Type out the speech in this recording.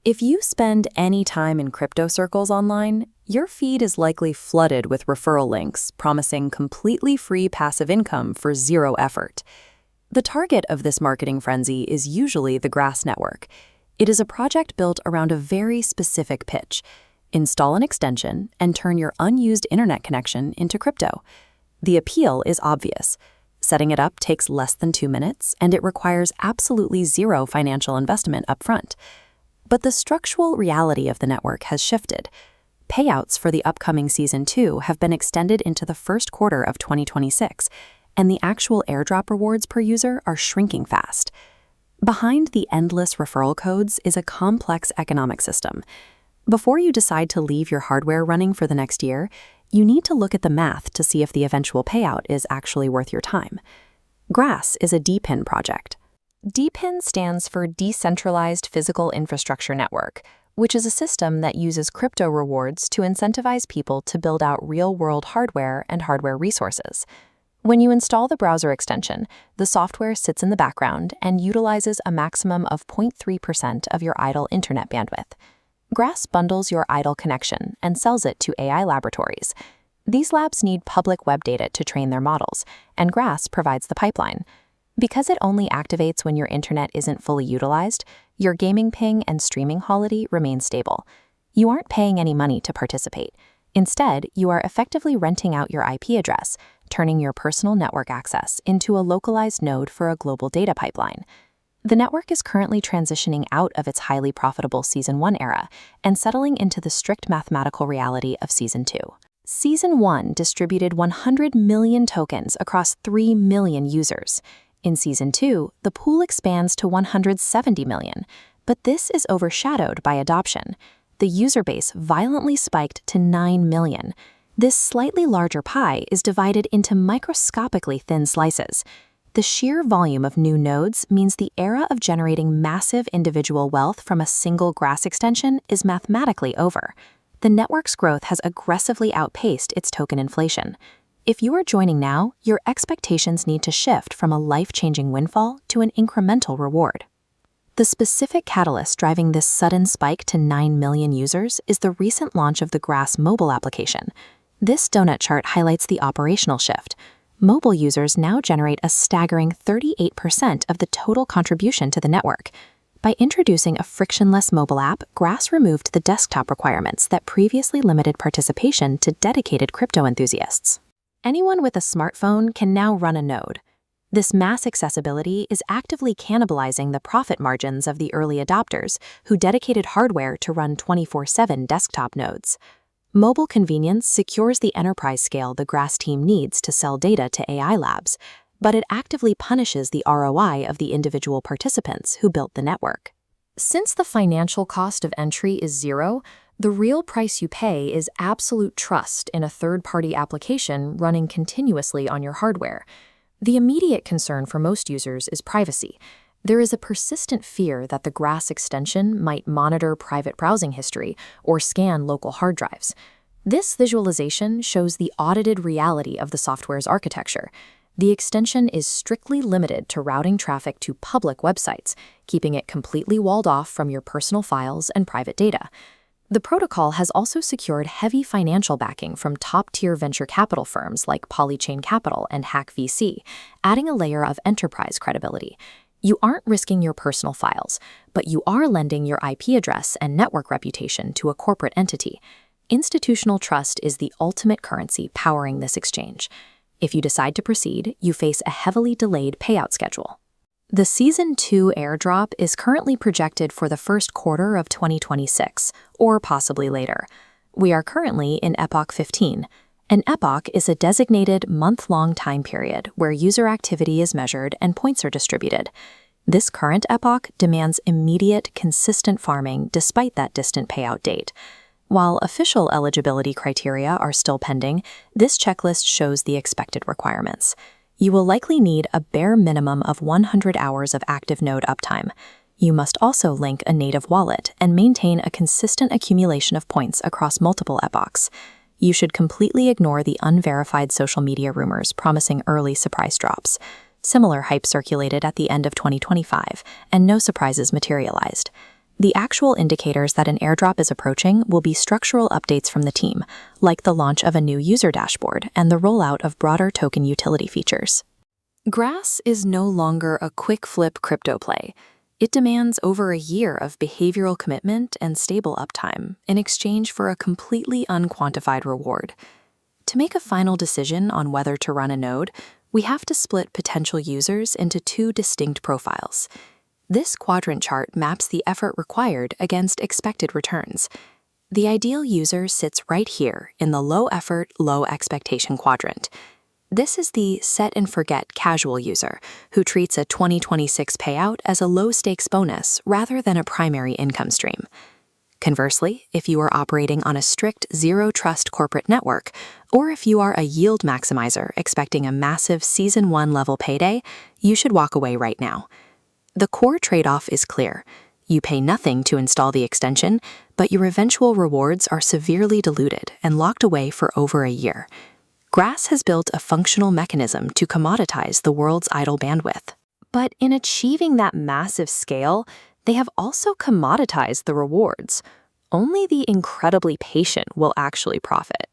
If you spend any time in crypto circles online, your feed is likely flooded with referral links promising completely free passive income for zero effort. The target of this marketing frenzy is usually the Grass network. It is a project built around a very specific pitch. Install an extension and turn your unused internet connection into crypto. The appeal is obvious. Setting it up takes less than 2 minutes, and it requires absolutely zero financial investment upfront. But the structural reality of the network has shifted. Payouts for the upcoming Season 2 have been extended into the first quarter of 2026, and the actual airdrop rewards per user are shrinking fast. Behind the endless referral codes is a complex economic system. Before you decide to leave your hardware running for the next year, you need to look at the math to see if the eventual payout is actually worth your time. Grass is a DPIN project. DPIN stands for Decentralized Physical Infrastructure Network, which is a system that uses crypto rewards to incentivize people to build out real-world hardware and hardware resources. When you install the browser extension, the software sits in the background and utilizes a maximum of 0.3% of your idle internet bandwidth. Grass bundles your idle connection and sells it to AI laboratories. These labs need public web data to train their models, and Grass provides the pipeline. Because it only activates when your internet isn't fully utilized, your gaming ping and streaming quality remain stable. You aren't paying any money to participate. Instead, you are effectively renting out your IP address, turning your personal network access into a localized node for a global data pipeline. The network is currently transitioning out of its highly profitable Season 1 era and settling into the strict mathematical reality of Season 2. Season 1 distributed 100 million tokens across 3 million users. In Season 2, the pool expands to 170 million, but this is overshadowed by adoption. The user base violently spiked to 9 million. This slightly larger pie is divided into microscopically thin slices. The sheer volume of new nodes means the era of generating massive individual wealth from a single Grass extension is mathematically over. The network's growth has aggressively outpaced its token inflation. If you are joining now, your expectations need to shift from a life-changing windfall to an incremental reward. The specific catalyst driving this sudden spike to 9 million users is the recent launch of the Grass mobile application. This donut chart highlights the operational shift. Mobile users now generate a staggering 38% of the total contribution to the network. By introducing a frictionless mobile app, Grass removed the desktop requirements that previously limited participation to dedicated crypto enthusiasts. Anyone with a smartphone can now run a node. This mass accessibility is actively cannibalizing the profit margins of the early adopters who dedicated hardware to run 24/7 desktop nodes. Mobile convenience secures the enterprise scale the Grass team needs to sell data to AI labs, but it actively punishes the ROI of the individual participants who built the network. Since the financial cost of entry is zero, the real price you pay is absolute trust in a third-party application running continuously on your hardware. The immediate concern for most users is privacy. There is a persistent fear that the Grass extension might monitor private browsing history or scan local hard drives. This visualization shows the audited reality of the software's architecture. The extension is strictly limited to routing traffic to public websites, keeping it completely walled off from your personal files and private data. The protocol has also secured heavy financial backing from top-tier venture capital firms like Polychain Capital and Hack VC, adding a layer of enterprise credibility. You aren't risking your personal files, but you are lending your IP address and network reputation to a corporate entity. Institutional trust is the ultimate currency powering this exchange. If you decide to proceed, you face a heavily delayed payout schedule. The Season 2 airdrop is currently projected for the first quarter of 2026, or possibly later. We are currently in Epoch 15. An epoch is a designated month-long time period where user activity is measured and points are distributed. This current epoch demands immediate, consistent farming despite that distant payout date. While official eligibility criteria are still pending, this checklist shows the expected requirements. You will likely need a bare minimum of 100 hours of active node uptime. You must also link a native wallet and maintain a consistent accumulation of points across multiple epochs. You should completely ignore the unverified social media rumors promising early surprise drops. Similar hype circulated at the end of 2025, and no surprises materialized. The actual indicators that an airdrop is approaching will be structural updates from the team, like the launch of a new user dashboard and the rollout of broader token utility features. Grass is no longer a quick flip crypto play. It demands over a year of behavioral commitment and stable uptime in exchange for a completely unquantified reward. To make a final decision on whether to run a node, we have to split potential users into two distinct profiles. This quadrant chart maps the effort required against expected returns. The ideal user sits right here in the low effort, low expectation quadrant. This is the set and forget casual user who treats a 2026 payout as a low-stakes bonus rather than a primary income stream. Conversely, if you are operating on a strict zero-trust corporate network, or if you are a yield maximizer expecting a massive Season 1 level payday, you should walk away right now. The core trade-off is clear. You pay nothing to install the extension, but your eventual rewards are severely diluted and locked away for over a year. Grass has built a functional mechanism to commoditize the world's idle bandwidth. But in achieving that massive scale, they have also commoditized the rewards. Only the incredibly patient will actually profit.